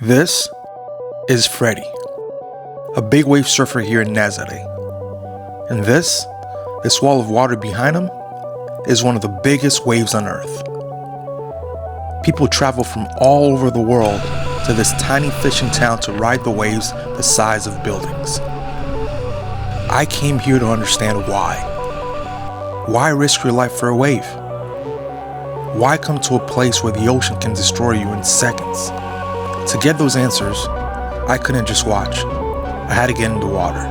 This is Freddy, a big wave surfer here in Nazaré. And this wall of water behind him is one of the biggest waves on earth. People travel from all over the world to this tiny fishing town to ride the waves the size of buildings. I came here to understand why. Why risk your life for a wave? Why come to a place where the ocean can destroy you in seconds? To get those answers, I couldn't just watch. I had to get in the water.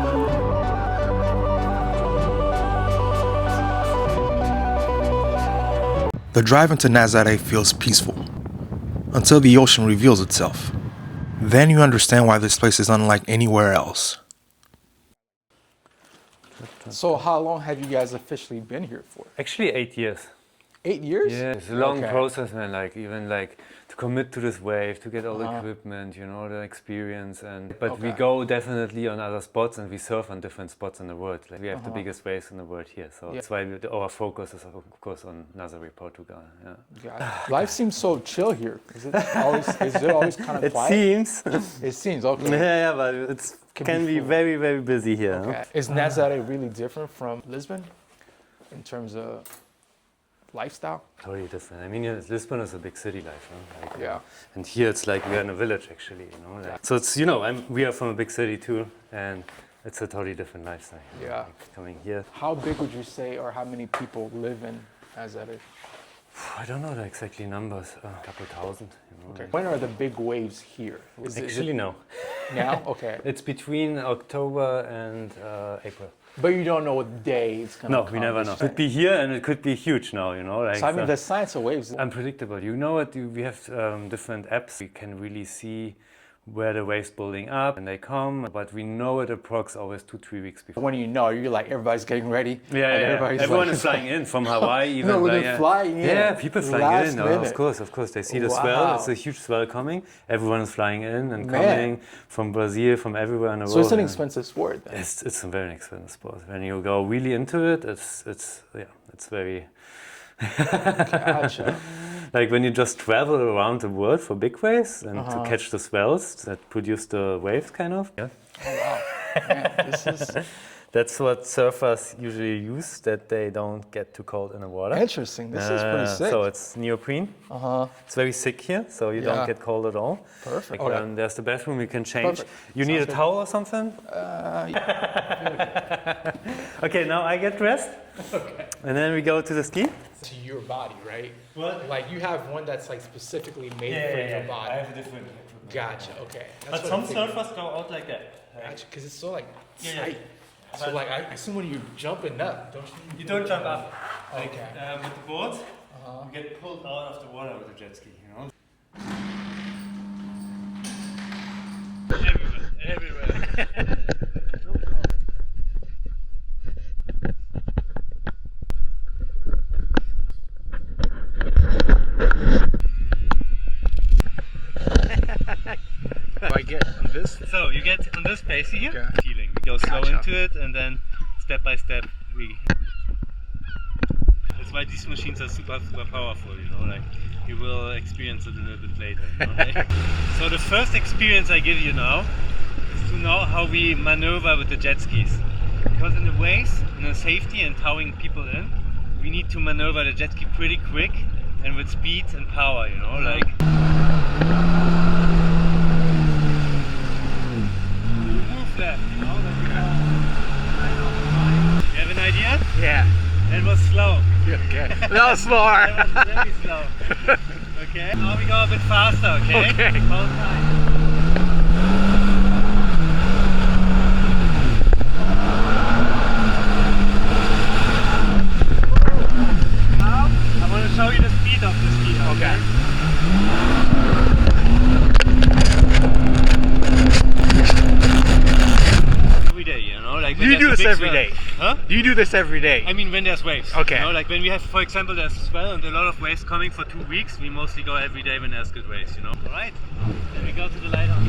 The drive into Nazaré feels peaceful, until the ocean reveals itself. Then you understand why this place is unlike anywhere else. So how long have you guys officially been here for? Actually 8 years. 8 years? Yeah, it's a long process, man. Even to commit to this wave, to get all the equipment, the experience, but we go definitely on other spots and we surf on different spots in the world. We have the biggest waves in the world here, so that's why our focus is of course on Nazaré Portugal. Yeah. Life seems so chill here. Is it always kind of quiet? It seems okay. Yeah, but it can be very, very busy here. Okay. Is Nazaré really different from Lisbon in terms of lifestyle? Totally different. I mean, Lisbon is a big city life, yeah. And here it's like we're in a village actually, So it's we are from a big city too, and it's a totally different lifestyle. Yeah. Coming here. How big would you say, or how many people live in Nazaré? I don't know the exactly numbers. A couple thousand. Okay. When are the big waves here? Actually, no. Now? Okay. It's between October and April. But you don't know what day it's going to come. No, we never know. It could be here and it could be huge now, So I mean, the science of waves is unpredictable. We have different apps. We can really see where the waves building up and they come, but we know it approx always 2-3 weeks before. When you're like, everybody's getting ready. Yeah. Everyone is flying in from Hawaii. Even no, they're flying in. Yeah, people flying in. No, of course. They see the swell. It's a huge swell coming. Everyone is flying in and coming from Brazil, from everywhere in the world. So it's an expensive sport then. It's a very expensive sport. When you go really into it, it's very... Gotcha. Like when you just travel around the world for big waves and to catch the swells that produce the waves, kind of. Yeah. Oh wow! Man, That's what surfers usually use, that they don't get too cold in the water. Interesting. This is pretty sick. So it's neoprene. It's very thick here, so you don't get cold at all. Perfect. There's the bathroom you can change. You need a towel or something? Okay, now I get dressed. Okay. And then we go to the ski. To your body, right? What? Like you have one that's like specifically made for your body. I have a different. Gotcha. Okay. But some surfers go out like that. Gotcha. Because it's so like tight. Yeah. So like I assume when you're jumping up, don't you? You don't jump up. Okay. With the board, you get pulled out of the water with the jet ski. Everywhere. I get on this? So you get on this base here, feeling. We go slow into it and then step by step that's why these machines are super powerful, you will experience it a little bit later. So the first experience I give you now is to know how we maneuver with the jet skis. Because in the waves, in the safety and towing people in, we need to maneuver the jet ski pretty quick and with speed and power, left, You have an idea? Yeah. That was slow. Okay. That was slower. That was very slow. Okay. Now we go a bit faster, okay? Okay. Hold tight. Now I want to show you the speed of the ski. Okay. Do you do this every day? Huh? Do you do this every day? I mean, when there's waves. Okay. When we have, for example, there's a swell and a lot of waves coming for 2 weeks, we mostly go every day when there's good waves, Alright, then we go to the lighthouse.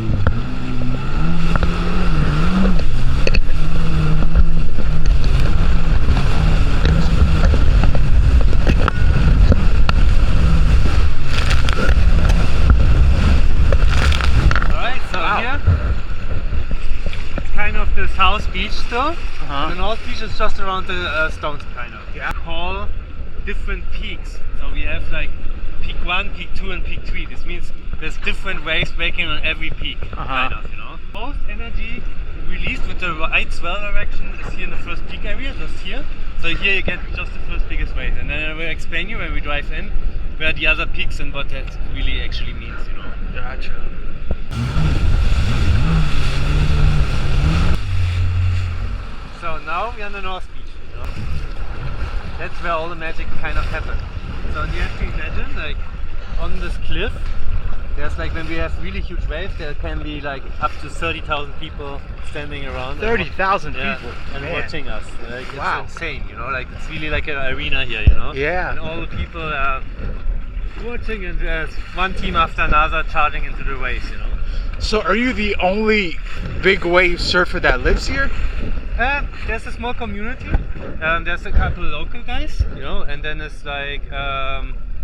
South Beach still. The North Beach is just around the stones, kind of. Yeah. Call different peaks. So we have like peak 1, peak 2, and peak 3. This means there's different waves breaking on every peak, kind of, you know. Most energy released with the right swell direction is here in the first peak area, just here. So here you get just the first biggest wave, and then I will explain you when we drive in where the other peaks and what that really actually means, you know. Gotcha. So now we're on the North Beach, you know. That's where all the magic kind of happens. So you have to imagine, like, on this cliff, there's like, when we have really huge waves, there can be like up to 30,000 people standing around. 30,000 people. And Man. watching us. Like, Wow. it's insane, you know, like it's really like an arena here, you know? Yeah. And all the people are watching, and there's one team after another charging into the waves, you know? So are you the only big wave surfer that lives here? There's a small community. There's a couple local guys, you know, and then it's like a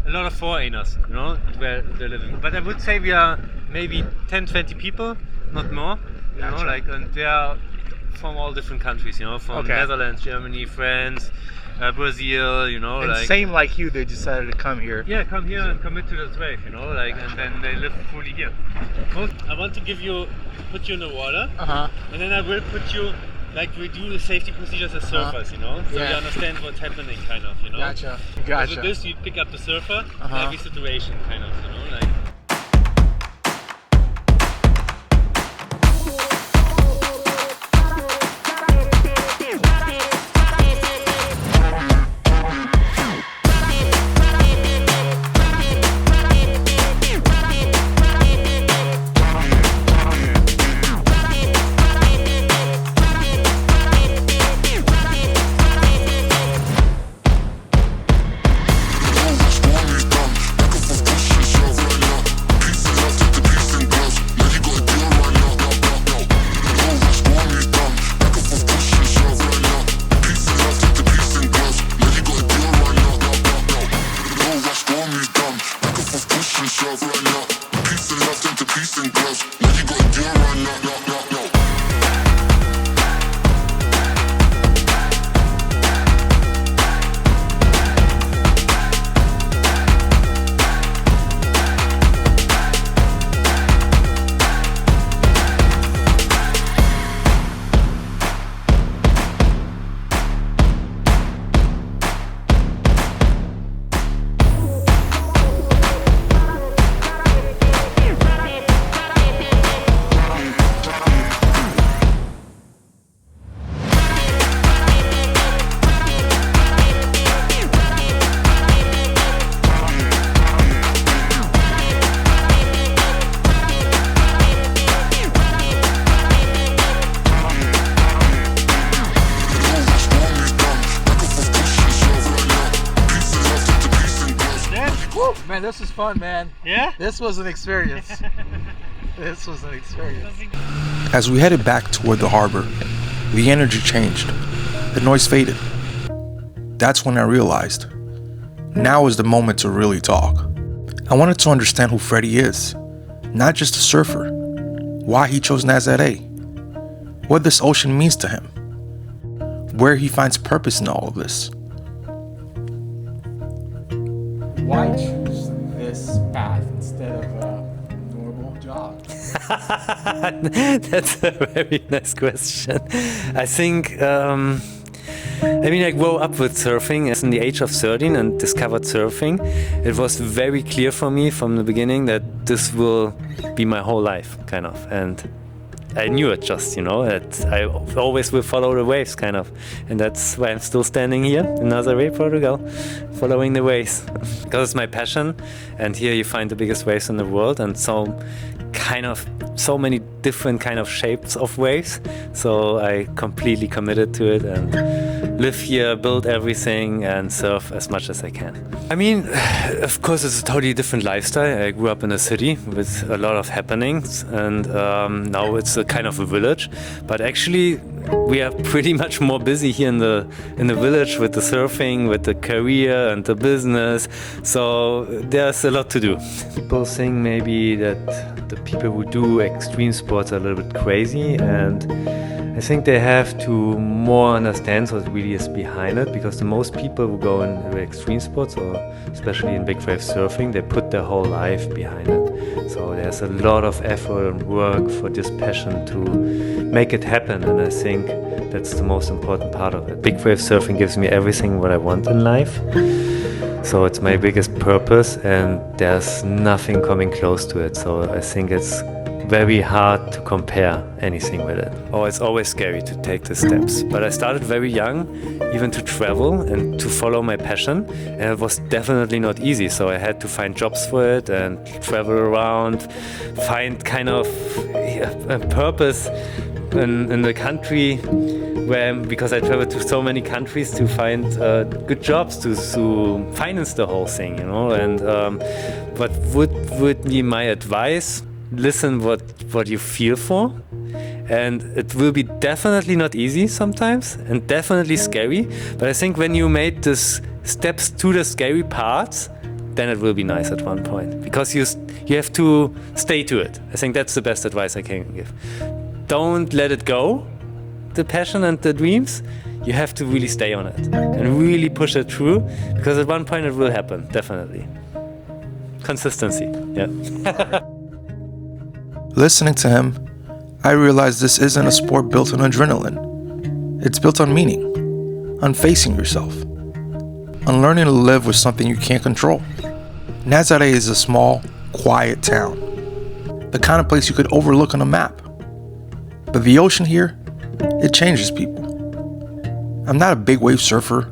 lot of foreigners, you know, where they're living. But I would say we are maybe 10-20 people, not more, you know, like, and they are from all different countries, you know, from Netherlands, Germany, France, Brazil, you know, And like same like you, they decided to come here. yeah, come here and commit to this wave, you know, like, and then they live fully here. I want to put you in the water, and then I will put you, like, we do the safety procedures as surfers, you know, so you understand what's happening, kind of, you know. Gotcha. So with this, you pick up the surfer in every situation, kind of, you know, like. Man, this was fun, man. Yeah? This was an experience. This was an experience. As we headed back toward the harbor, the energy changed. The noise faded. That's when I realized, now is the moment to really talk. I wanted to understand who Freddy is, not just a surfer, why he chose Nazaré, what this ocean means to him, where he finds purpose in all of this. Why choose this path instead of a normal job? That's a very nice question. I think, I grew up with surfing in the age of 13 and discovered surfing. It was very clear for me from the beginning that this will be my whole life, kind of. And I knew it just, that I always will follow the waves, kind of. And that's why I'm still standing here in Nazaré, Portugal, following the waves. Because it's my passion, and here you find the biggest waves in the world, and so many different kind of shapes of waves. So I completely committed to it and live here, build everything, and surf as much as I can. Of course, it's a totally different lifestyle. I grew up in a city with a lot of happenings, and now it's a kind of a village. But actually, we are pretty much more busy here in the village with the surfing, with the career and the business. So there's a lot to do. People think maybe that the people who do extreme sports are a little bit crazy, and I think they have to more understand what really is behind it, because the most people who go in extreme sports, or especially in big wave surfing, they put their whole life behind it. So there's a lot of effort and work for this passion to make it happen, and I think that's the most important part of it. Big wave surfing gives me everything what I want in life. So it's my biggest purpose, and there's nothing coming close to it. So I think it's very hard to compare anything with it. Oh, it's always scary to take the steps. But I started very young, even to travel and to follow my passion. And it was definitely not easy. So I had to find jobs for it and travel around, find kind of a purpose in the country, because I traveled to so many countries to find good jobs to finance the whole thing, you know. And what would be my advice? Listen what you feel for, and it will be definitely not easy sometimes and definitely scary, but I think when you made these steps to the scary parts, then it will be nice at one point, because you have to stay to it. I think that's the best advice I can give. Don't let it go, the passion and the dreams. You have to really stay on it and really push it through, because at one point it will happen, definitely. Consistency, yeah. Listening to him, I realized this isn't a sport built on adrenaline. It's built on meaning, on facing yourself, on learning to live with something you can't control. Nazaré is a small, quiet town, the kind of place you could overlook on a map. But the ocean here, it changes people. I'm not a big wave surfer.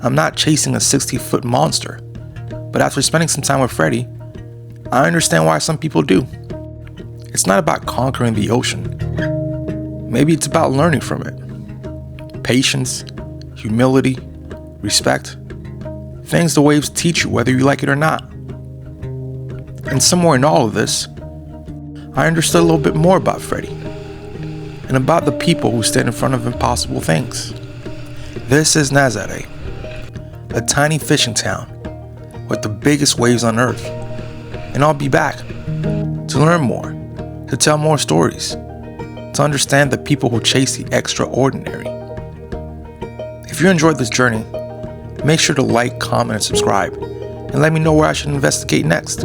I'm not chasing a 60-foot monster. But after spending some time with Freddy, I understand why some people do. It's not about conquering the ocean. Maybe it's about learning from it. Patience, humility, respect. Things the waves teach you whether you like it or not. And somewhere in all of this, I understood a little bit more about Freddy, and about the people who stand in front of impossible things. This is Nazaré, a tiny fishing town with the biggest waves on earth. And I'll be back to learn more, to tell more stories, to understand the people who chase the extraordinary. If you enjoyed this journey, make sure to like, comment, and subscribe, and let me know where I should investigate next.